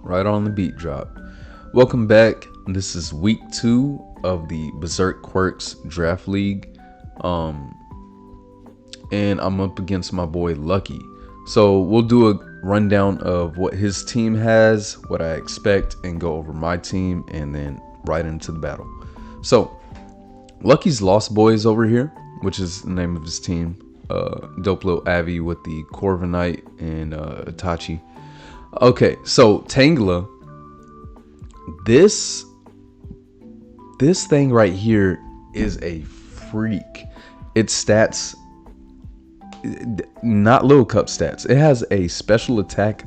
Right on the beat drop. Welcome back. This is week 2 of the Berserk Quirks Draft League. And I'm up against my boy Lucky. So we'll do a rundown of what his team has, what I expect, and go over my team, and then right into the battle. So Lucky's Lost Boys over here, which is the name of his team. Dope little Avi with the Corviknight and Itachi. Okay, so Tangela, this thing right here is a freak. Its stats, not little cup stats. It has a special attack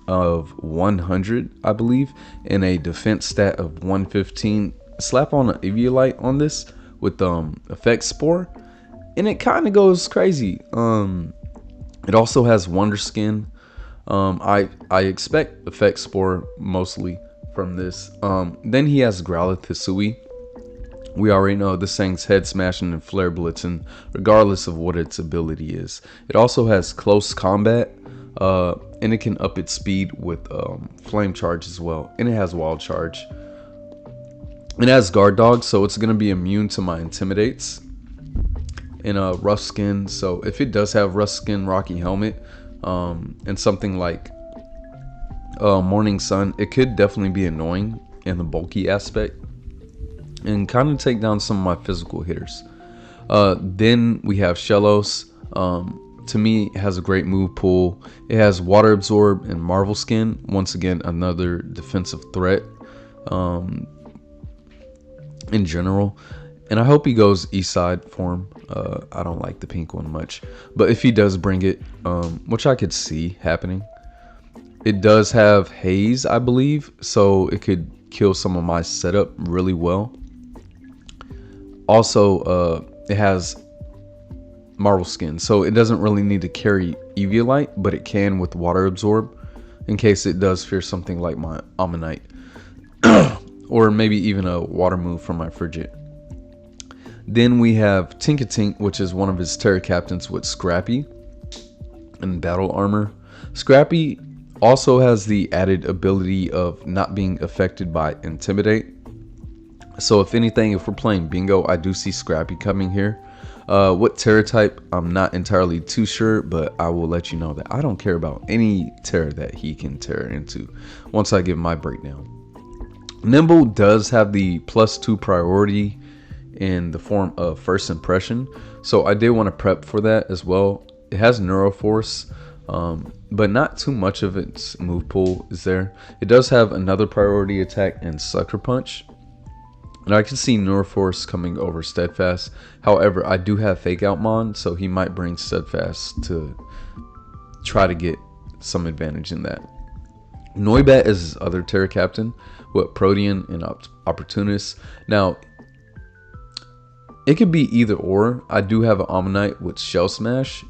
of 100, I believe, and a defense stat of 115. Slap on an Eviolite on this with effect spore, and it kind of goes crazy. It also has Wonder Skin. I expect effect spore mostly from this. Then he has Growlithe Hisui. We already know this thing's head smashing and flare blitzing regardless of what its ability is. It also has close combat, and it can up its speed with flame charge as well, and it has wild charge. It has guard dog, so it's going to be immune to my intimidates. And rough skin, so if it does have rough skin, rocky helmet, and something like Morning Sun, it could definitely be annoying in the bulky aspect and kind of take down some of my physical hitters. Then we have Shellos. To me, it has a great move pool. It has Water Absorb and Marvel Skin. Once again, another defensive threat in general. And I hope he goes east side form. I don't like the pink one much, but if he does bring it, which I could see happening, it does have haze, I believe, so it could kill some of my setup really well. Also, it has Marvel Skin, so it doesn't really need to carry Eviolite, but it can with Water Absorb in case it does fear something like my Ammonite or maybe even a water move from my Frigid. Then we have Tinkatink, which is one of his Terra Captains with Scrappy and Battle Armor. Scrappy also has the added ability of not being affected by Intimidate. So if anything, if we're playing Bingo, I do see Scrappy coming here. What Terra type, I'm not entirely too sure, but I will let you know that I don't care about any Terra that he can tear into once I give my breakdown. Nimble does have the +2 priority in the form of First Impression, so I did want to prep for that as well. It has Neuroforce, but not too much of its move pool is there. It does have another priority attack in Sucker Punch, and I can see Neuroforce coming over Steadfast. However, I do have Fake Out Mon, so he might bring Steadfast to try to get some advantage in that. Noibat is his other Terra Captain with Protean and Opportunist. Now, it could be either or. I do have an Ammonite with Shell Smash.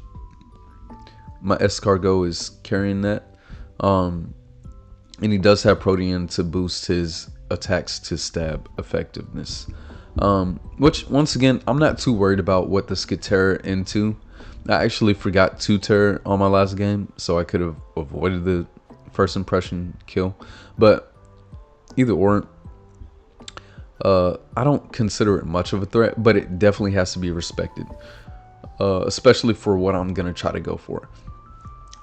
My Escargot is carrying that. And he does have Protean to boost his attacks to stab effectiveness. Which, once again, I'm not too worried about what this could tear into. I actually forgot to tear on my last game, so I could have avoided the First Impression kill. But either or, I don't consider it much of a threat, but it definitely has to be respected, especially for what I'm gonna try to go for.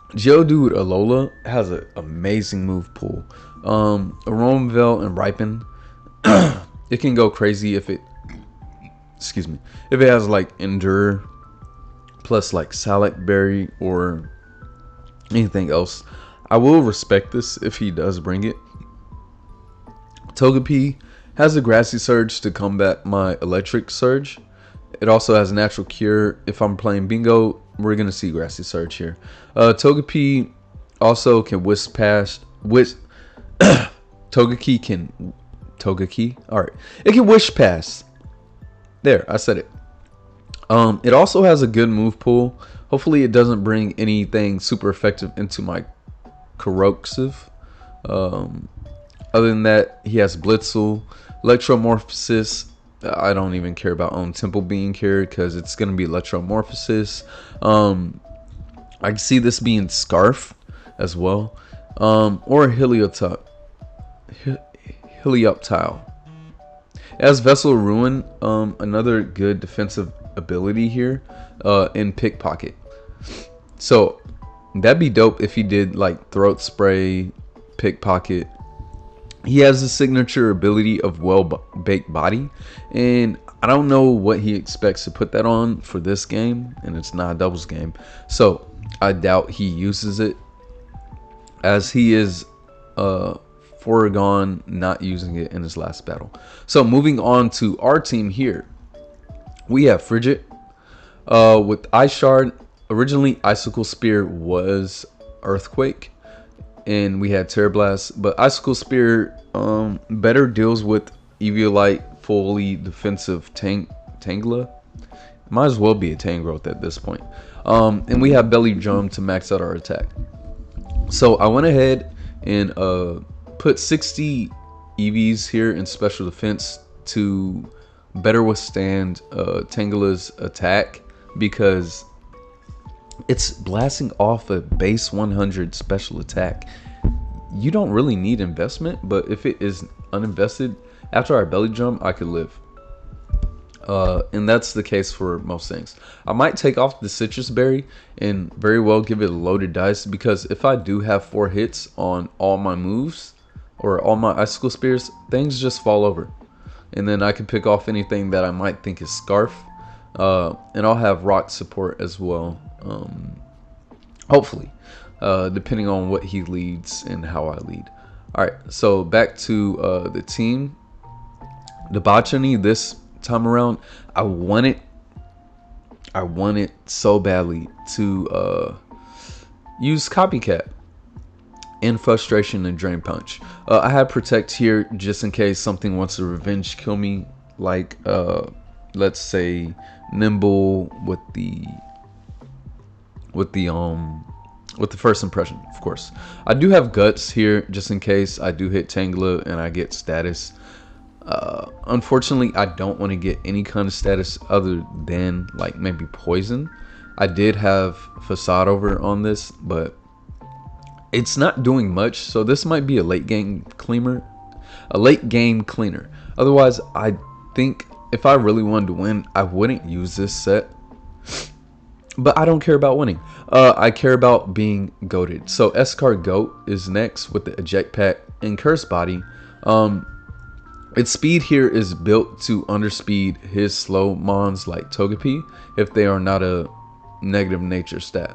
Geodude Alola has an amazing move pool. Aromavel and Ripen, it can go crazy if it, if it has like Endure plus like Salak Berry or anything else. I will respect this if he does bring it. Togepi has a Grassy Surge to combat my Electric Surge. It also has Natural Cure. If I'm playing Bingo, we're going to see Grassy Surge here. Togepi also can Wisp Past. Togepi can... Togepi? Alright. It can Wish Pass. There, I said it. It also has a good move pool. Hopefully it doesn't bring anything super effective into my Corrosive. Other than that, he has Blitzel, Electromorphosis. I don't even care about Temple being carried because it's going to be Electromorphosis. I can see this being Scarf as well, or Heliotop. Helioptile. As Vessel Ruin, another good defensive ability here in Pickpocket. So that'd be dope if he did like Throat Spray, Pickpocket. He has a signature ability of Well-Baked Body, and I don't know what he expects to put that on for this game, and it's not a doubles game, so I doubt he uses it, as he is foregone not using it in his last battle. So moving on to our team here, we have Frigid with Ice Shard. Originally, Icicle Spear was Earthquake, and we had Terra Blast, but Icicle Spear better deals with Eviolite, fully defensive Tangela. Might as well be a Tangrowth at this point. And we have Belly Drum to max out our attack. So I went ahead and put 60 EVs here in special defense to better withstand Tangela's attack, because it's blasting off a base 100 special attack. You don't really need investment, but if it is uninvested, after our Belly Drum, I could live. And that's the case for most things. I might take off the Citrus Berry and very well give it a loaded dice, because if I do have 4 hits on all my moves or all my Icicle Spears, things just fall over. And then I can pick off anything that I might think is Scarf. And I'll have Rock support as well. Hopefully, depending on what he leads and how I lead. Alright, so back to the team. Debauchery this time around, I want it so badly to use Copycat and Frustration and Drain Punch. I have Protect here just in case something wants to revenge kill me, like let's say Nimble with the first impression, of course. I do have Guts here just in case I do hit Tangela and I get status. Unfortunately, I don't want to get any kind of status other than like maybe poison. I did have Facade over on this, but it's not doing much, so this might be a late game cleaner. Otherwise, I think if I really wanted to win, I wouldn't use this set. But I don't care about winning. I care about being goated. So Escar Goat is next with the Eject Pack and Curse Body. Its speed here is built to underspeed his slow mons like Togepi if they are not a negative nature stat.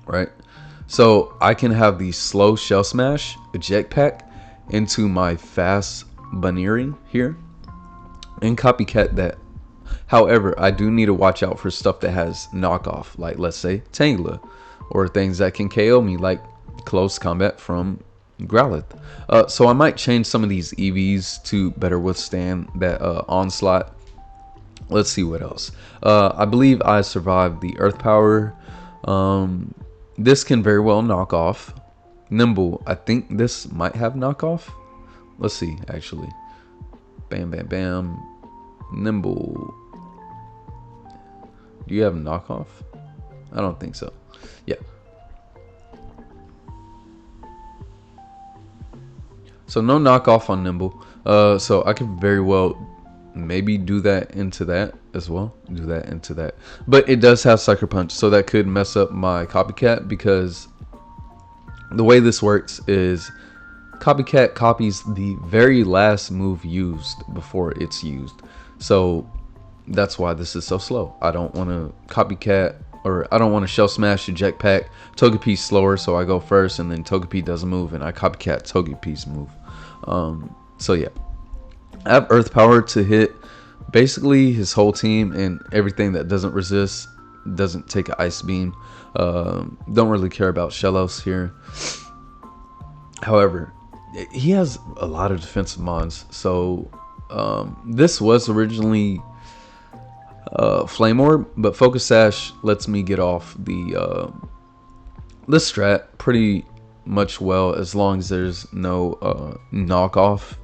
Right? So I can have the slow Shell Smash, Eject Pack into my fast Buneary here and Copycat that. However, I do need to watch out for stuff that has knockoff, like let's say Tangela, or things that can KO me like Close Combat from Growlithe. So I might change some of these EVs to better withstand that onslaught. Let's see what else. I believe I survived the Earth Power. This can very well knock off. Nimble, I think this might have knockoff. Let's see, actually. Bam, bam, bam. Nimble. Do you have knockoff? I don't think so. Yeah. So no knockoff on Nimble. So I could very well maybe do that into that as well. Do that into that. But it does have Sucker Punch, so that could mess up my Copycat, because the way this works is Copycat copies the very last move used before it's used. So that's why this is so slow. I don't want to Copycat, or I don't want to Shell Smash, Eject Pack. Togepi's slower, so I go first, and then Togepi doesn't move, and I Copycat Togepi's move. So yeah, I have Earth Power to hit basically his whole team and everything that doesn't resist, doesn't take an Ice Beam. Don't really care about Shellos here. However, he has a lot of defensive mons, so this was originally Flame Orb, but Focus Sash lets me get off the strat pretty much well, as long as there's no knockoff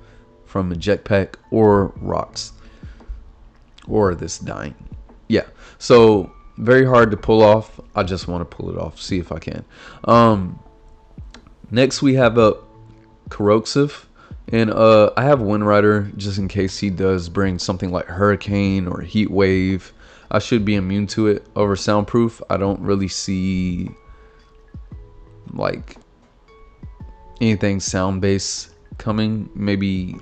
from Eject Pack or rocks or this dying. Yeah, so very hard to pull off. I just want to pull it off, see if I can. Next we have corrosive. And I have Wind Rider just in case he does bring something like Hurricane or Heat Wave. I should be immune to it. Over Soundproof, I don't really see like anything sound based coming. Maybe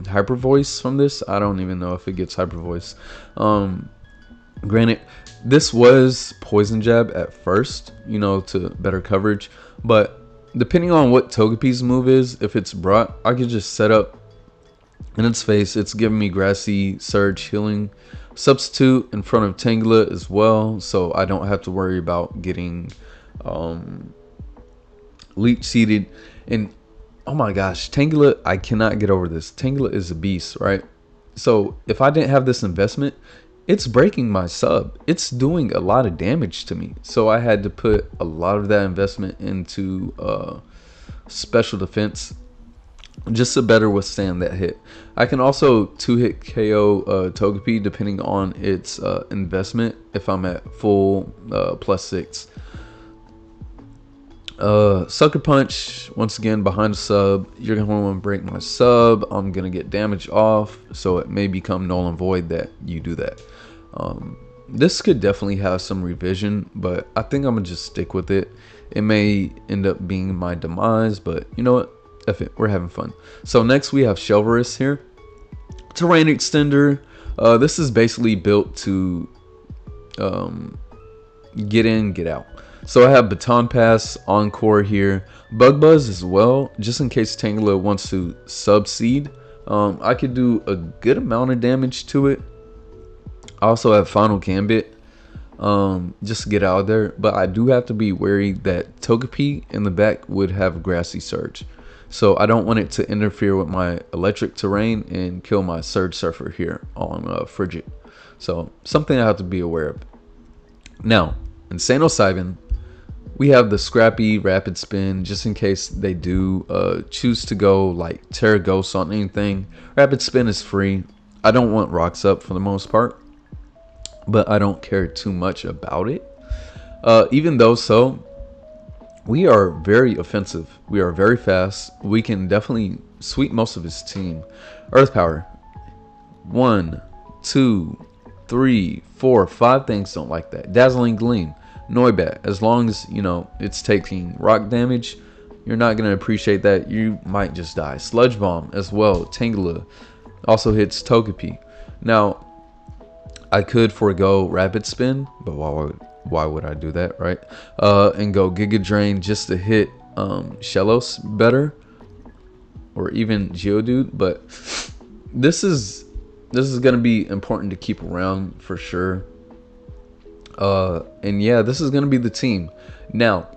Hyper Voice from this. I don't even know if it gets Hyper Voice. Granted, this was Poison Jab at first, you know, to better coverage, but depending on what Togepi's move is, if it's brought, I could just set up in its face. It's giving me Grassy, Surge, Healing, Substitute in front of Tangela as well, so I don't have to worry about getting Leech Seeded. And oh my gosh, Tangela, I cannot get over this. Tangela is a beast, right? So if I didn't have this investment, it's breaking my sub. It's doing a lot of damage to me. So I had to put a lot of that investment into special defense just to better withstand that hit. I can also 2-hit KO Togepi depending on its investment if I'm at full +6. Sucker Punch, once again behind the sub. You're gonna want to break my sub. I'm gonna get damage off, so it may become null and void that you do that. This could definitely have some revision, but I think I'm gonna just stick with it. It may end up being my demise, but you know what? F it, we're having fun. So next we have Shelvarus here. Terrain Extender. This is basically built to get in, get out. So I have Baton Pass, Encore here, Bug Buzz as well, just in case Tangela wants to sub-seed. I could do a good amount of damage to it. I also have Final Gambit, just to get out of there. But I do have to be wary that Togepi in the back would have Grassy Surge. So I don't want it to interfere with my electric terrain and kill my Surge Surfer here on Frigid. So something I have to be aware of. Now, in Saiyan, we have the Scrappy Rapid Spin, just in case they do choose to go like Terra Ghost on anything. Rapid Spin is free. I don't want rocks up for the most part, but I don't care too much about it. Even though so, we are very offensive. We are very fast. We can definitely sweep most of his team. Earth Power. 1, 2, 3, 4, 5 things don't like that. Dazzling Gleam. Noibat, as long as you know it's taking rock damage, you're not going to appreciate that. You might just die. Sludge Bomb as well. Tangela also hits Togepi. Now I could forego Rapid Spin, but why would I do that, right? And go Giga Drain just to hit Shellos better, or even Geodude. But this is going to be important to keep around for sure. And yeah, this is going to be the team. Now,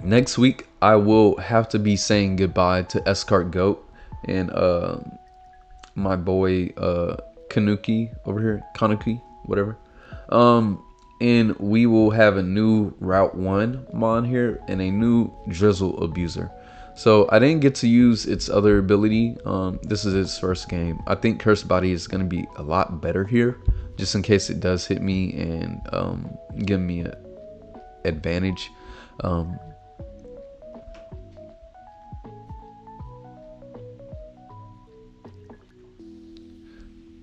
next week, I will have to be saying goodbye to Escart Goat and my boy Kanuki over here. Kanuki, whatever. And we will have a new Route 1 Mon here and a new Drizzle Abuser. So I didn't get to use its other ability. This is its first game. I think Cursed Body is going to be a lot better here, just in case it does hit me and give me an advantage.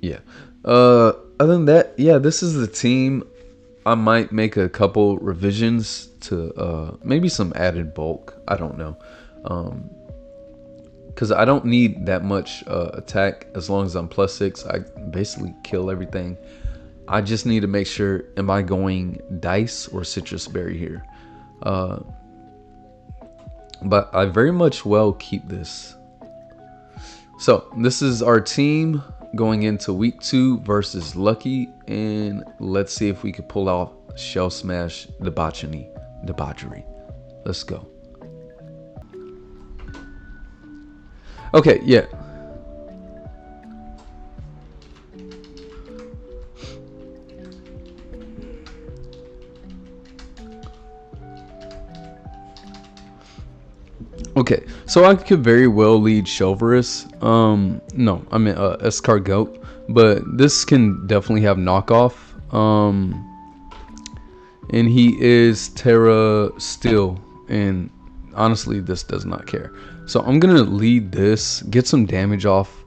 Yeah. Other than that, yeah, this is the team. I might make a couple revisions to maybe some added bulk. I don't know. Because I don't need that much attack. As long as I'm +6, I basically kill everything. I just need to make sure, am I going Dice or Citrus Berry here? But I very much will keep this. So this is our team going into week 2 versus Lucky, and let's see if we could pull off Shell Smash Debauchery. Let's go. Okay, yeah. Okay, so I could very well lead Shelvarus. No, I mean Escargot, but this can definitely have knockoff. And he is Terra Steel, and honestly, this does not care. So I'm gonna lead this, get some damage off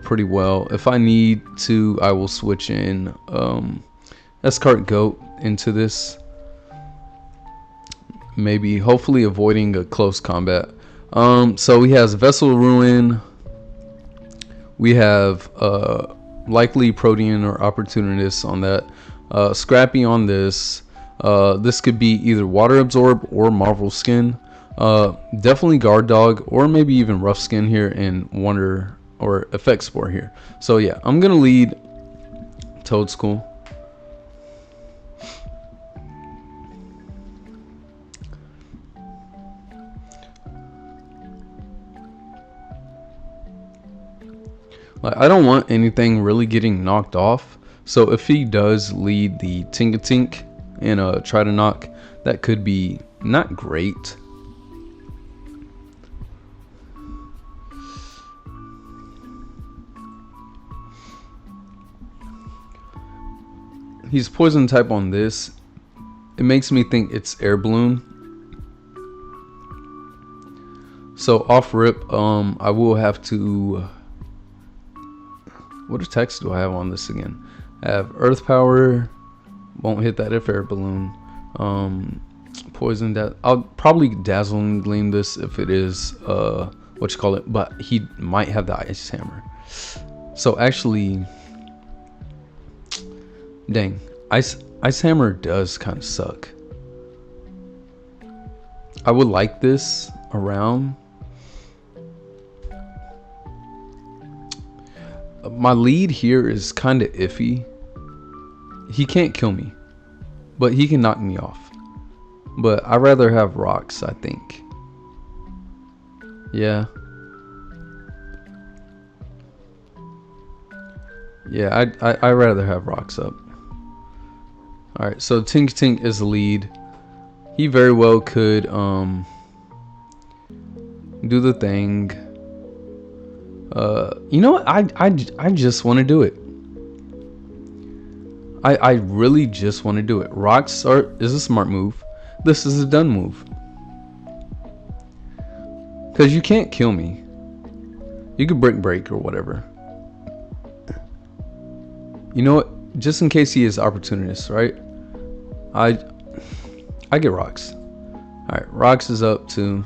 pretty well. If I need to, I will switch in Escart Goat into this, maybe hopefully avoiding a close combat. So he has Vessel Ruin, we have likely Protean or Opportunist on that, Scrappy on this. This could be either Water Absorb or Marvel Skin, definitely Guard Dog, or maybe even Rough Skin here and Wonder or Effect Spore here. So yeah, I'm gonna lead Toadstool. Like, I don't want anything really getting knocked off, so if he does lead the Tingatink and try to knock, that could be not great. He's poison type on this. It makes me think it's Air Balloon. So off rip, I will have to. What attacks do I have on this again? I have Earth Power. Won't hit that if Air Balloon. Poison that. I'll probably Dazzling Gleam this if it is what you call it. But he might have the Ice Hammer. So actually. Dang, Ice Hammer does kind of suck. I would like this around. My lead here is kind of iffy. He can't kill me, but he can knock me off. But I'd rather have rocks, I think. Yeah. Yeah, I'd rather have rocks up. Alright, so Tink is the lead. He very well could do the thing. You know what? I just want to do it. I really just want to do it. Rocks is a smart move. This is a done move. Because you can't kill me. You could break or whatever. You know what? Just in case he is opportunist, right? I get rocks. Alright, rocks is up too.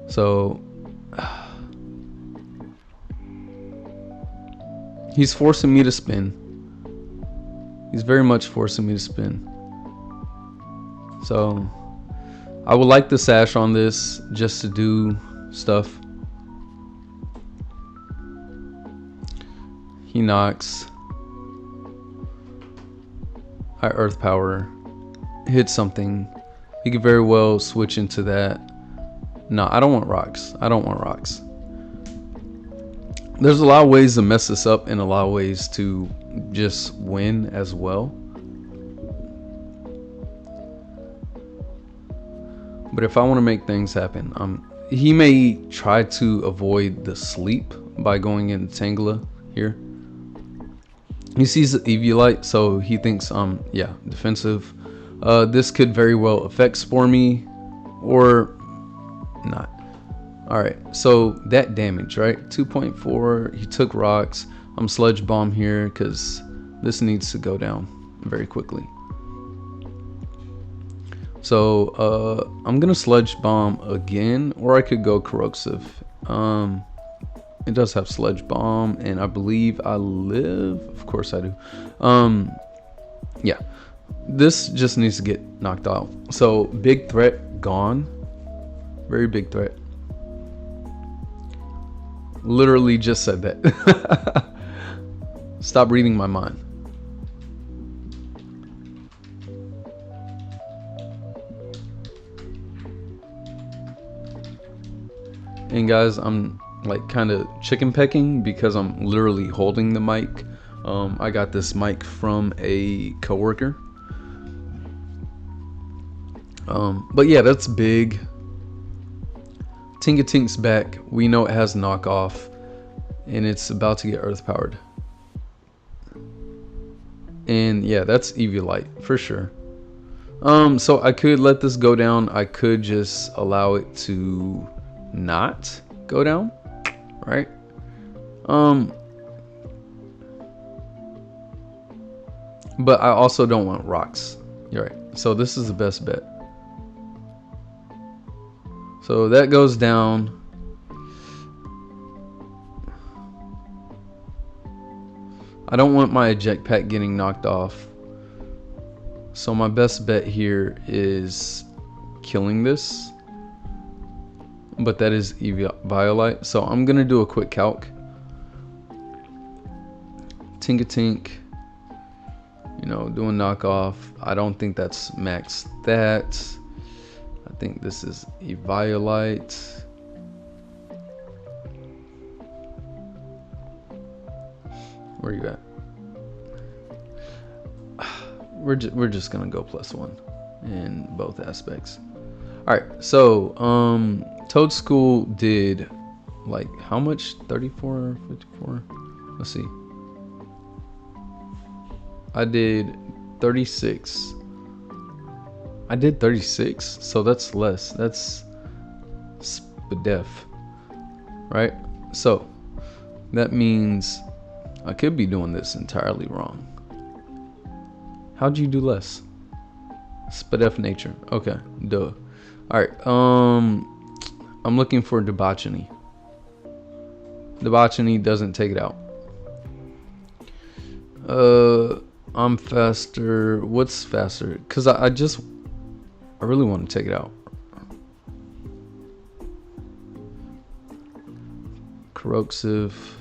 So he's forcing me to spin. He's very much forcing me to spin. So I would like the sash on this just to do stuff. He knocks. I Earth Power. Hit something. He could very well switch into that. No, I don't want rocks. I don't want rocks. There's a lot of ways to mess this up and a lot of ways to just win as well. But if I want to make things happen, he may try to avoid the sleep by going into Tangela here. He sees the Eviolite, so he thinks yeah, defensive. This could very well Effect Spore me or not. Alright, so that damage, right? 2.4. He took rocks. I'm Sludge Bomb here because this needs to go down very quickly. So I'm gonna Sludge Bomb again, or I could go Corrosive. It does have Sludge Bomb, and I believe I live. Of course I do. Yeah, this just needs to get knocked out. So big threat gone. Very big threat. Literally just said that. Stop reading my mind. And guys, I'm like kind of chicken pecking because I'm literally holding the mic. I got this mic from a coworker. But yeah, that's big. Tink's back. We know it has knockoff, and it's about to get earth powered. And yeah, that's Eviolite for sure. So I could let this go down. I could just allow it to not go down, right? But I also don't want rocks. You're right. So this is the best bet. So that goes down. I don't want my eject pack getting knocked off. So my best bet here is killing this. But that is Eviolite. So I'm going to do a quick calc. Tink-a-tink. You know, doing knockoff. I don't think that's max that. I think this is Eviolite. Where you at? We're just gonna go +1 in both aspects. All right, so Toad School did like how much? 34, 54. Let's see. I did 36. I did 36, so that's less. That's Spazz, right? So that means I could be doing this entirely wrong. How'd you do less? Spazz nature. Okay, duh. All right. I'm looking for Debauchery. Debauchery doesn't take it out. I'm faster. What's faster? Cause I really want to take it out. Corrosive.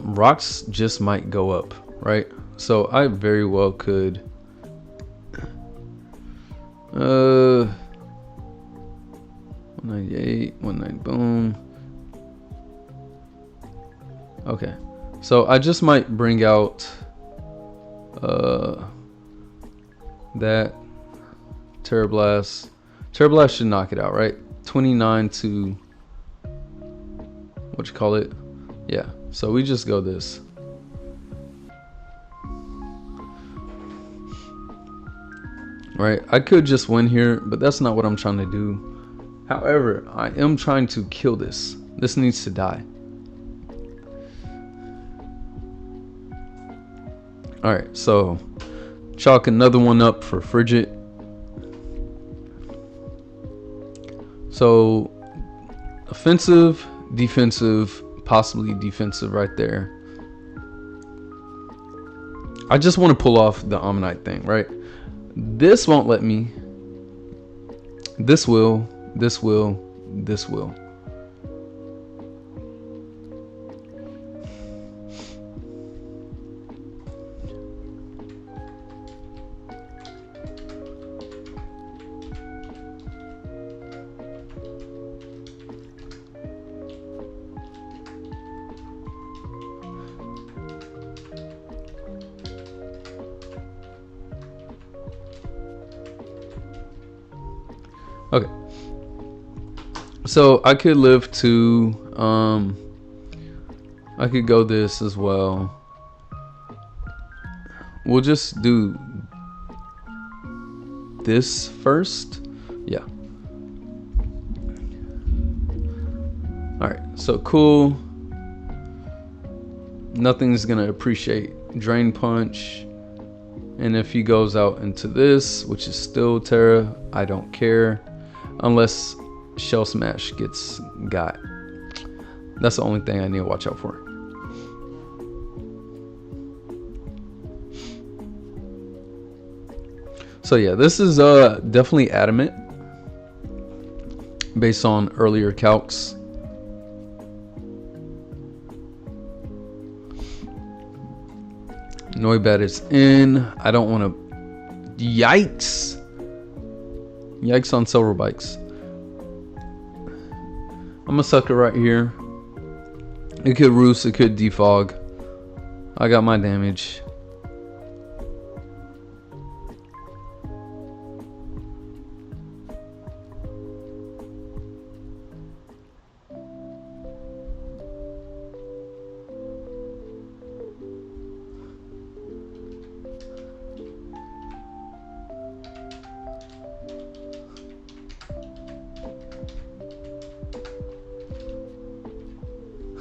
Rocks just might go up, right? So I very well could 198, 190, boom. Okay, so I just might bring out that Terrablast. Terrablast should knock it out, right? 29 to what you call it? Yeah, so we just go this. Right, I could just win here, but that's not what I'm trying to do. However, I am trying to kill this. This needs to die. All right, so chalk another one up for Frigid. So offensive, defensive, possibly defensive right there. I just want to pull off the Ammonite thing, right? This won't let me. This will, this will, this will. Okay, so I could live to I could go this as well. We'll just do this first. Yeah. All right, so cool. Nothing's gonna appreciate Drain Punch. And if he goes out into this, which is still Terra, I don't care. Unless Shell Smash gets got. That's the only thing I need to watch out for. So yeah, this is definitely adamant based on earlier calcs. Noibat is in. I don't want to. Yikes. Yikes on silver bikes. I'm a sucker right here. It could roost, it could defog. I got my damage.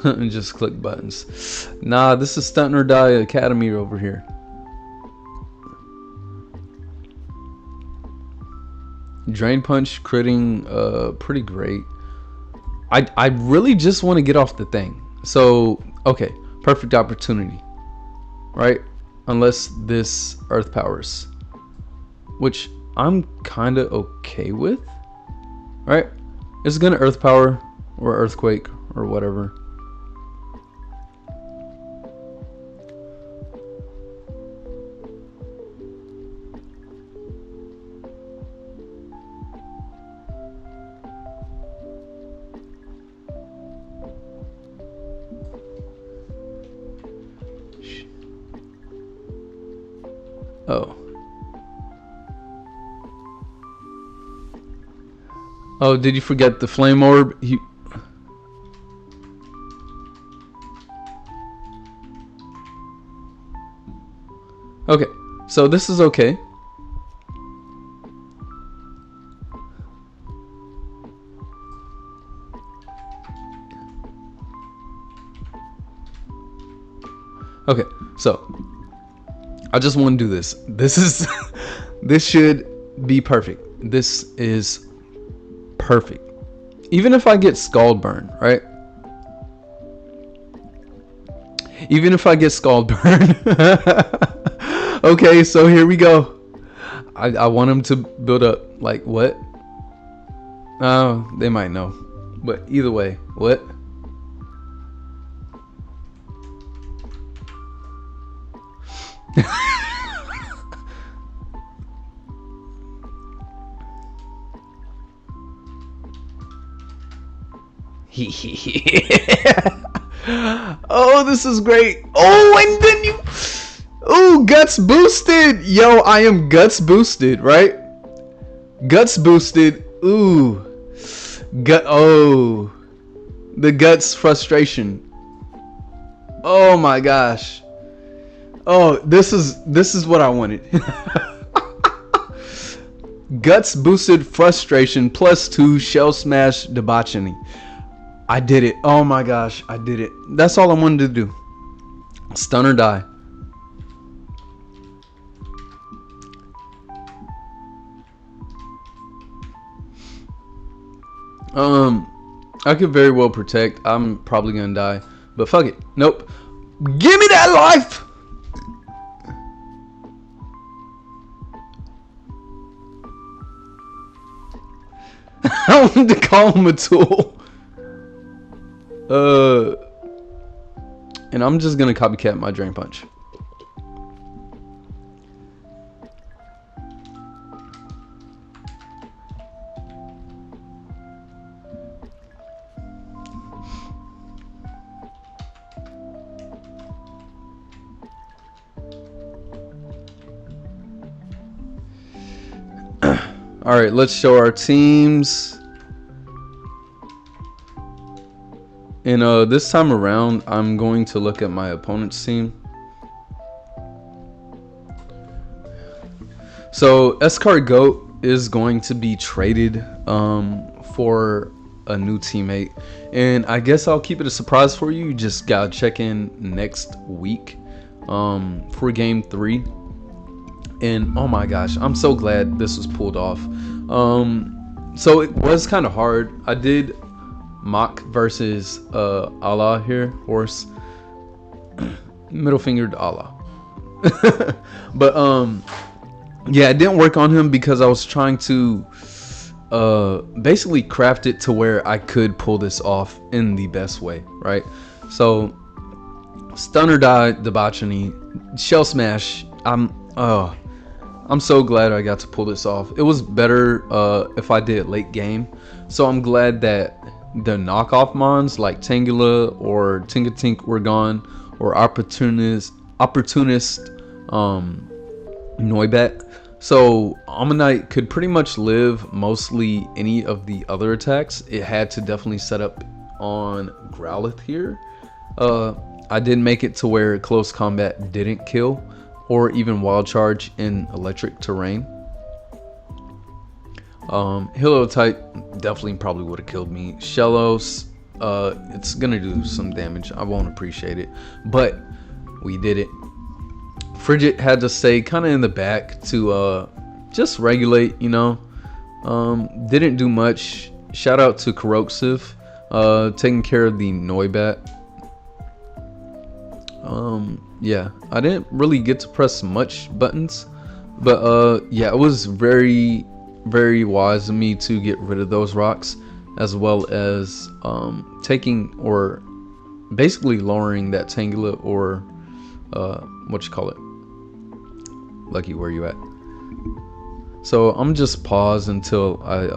and just click buttons. Nah, this is Stunt or Die Academy over here. Drain Punch critting, pretty great. I really just want to get off the thing. So, okay, perfect opportunity, right? Unless this Earth Powers, which I'm kind of okay with, right? It's gonna Earth Power or Earthquake or whatever. Oh. Oh, did you forget the flame orb? Okay, so this is okay. Okay, so I just want to do this. This is this should be perfect. This is perfect. Even if I get Scald Burn, right? Even if I get Scald Burn. Okay, so here we go. I want him to build up. Like, what? Oh, they might know. But either way, what? Oh, this is great. Oh, and then you... Oh, Guts boosted. Yo, I am Guts boosted, right? Guts boosted. Ooh. Oh. The Guts frustration. Oh my gosh. Oh, this is what I wanted. Guts boosted frustration +2 shell smash debauchery. I did it. Oh my gosh, I did it. That's all I wanted to do. Stun or die. I could very well protect. I'm probably gonna die, but fuck it. Nope. Give me that life. I wanted to call him a tool. And I'm just gonna copycat my Drain Punch. All right, let's show our teams. And this time around, I'm going to look at my opponent's team. So S-Card Goat is going to be traded for a new teammate, and I guess I'll keep it a surprise for you. You just gotta check in next week for game 3. And oh my gosh, I'm so glad this was pulled off. So it was kind of hard. I did Mach versus Allah here, horse. Middle finger to Allah. But yeah, it didn't work on him because I was trying to basically craft it to where I could pull this off in the best way, right? So Stun or Die debauchery, shell smash. I'm so glad I got to pull this off. It was better if I did late game. So I'm glad that the knockoff mons like Tangela or Tingatink were gone, or Opportunist Noibat. So Ammonite could pretty much live mostly any of the other attacks. It had to definitely set up on Growlithe here. I did make it to where close combat didn't kill, or even wild charge in electric terrain. Hilo type definitely probably would have killed me. Shellos, it's gonna do some damage. I won't appreciate it, but we did it. Frigid had to stay kind of in the back to just regulate, you know. Didn't do much. Shout out to Quirks, taking care of the Noibat. Yeah, I didn't really get to press much buttons, but yeah, it was very, very wise of me to get rid of those rocks, as well as taking or basically lowering that Tangela, or what you call it, Lucky, where you at? So I'm just pause until I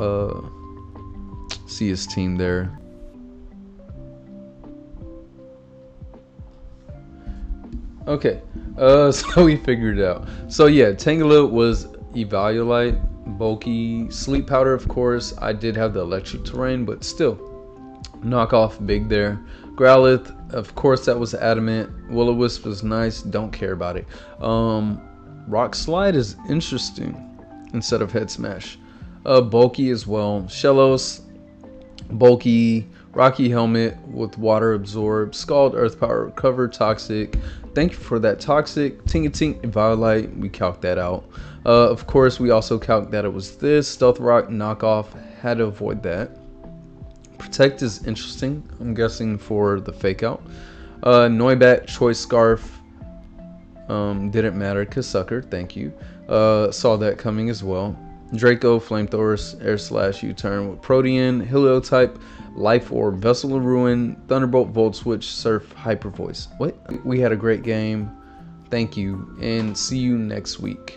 see his team there. Okay, so we figured it out. So yeah, Tangela was Evaluate, bulky, sleep powder, of course. I did have the electric terrain, but still, knock off big there. Growlithe, of course, that was adamant. Will-O-Wisp was nice, don't care about it. Rock Slide is interesting instead of Head Smash. Bulky as well. Shellos, bulky. Rocky Helmet with Water Absorb. Scald, Earth Power, Recover, Toxic. Thank you for that Toxic. Tingatink, Evaluate, we calced that out. Of course, we also calced that it was this. Stealth Rock, Knockoff, had to avoid that. Protect is interesting, I'm guessing for the Fake Out. Noibat, Choice Scarf, didn't matter, cause sucker, thank you. Saw that coming as well. Draco, Flamethrowers, Air Slash, U-Turn with Protean, Heliotype, Life Orb, Vessel of Ruin, Thunderbolt, Volt Switch, Surf, Hyper Voice. What? We had a great game. Thank you, and see you next week.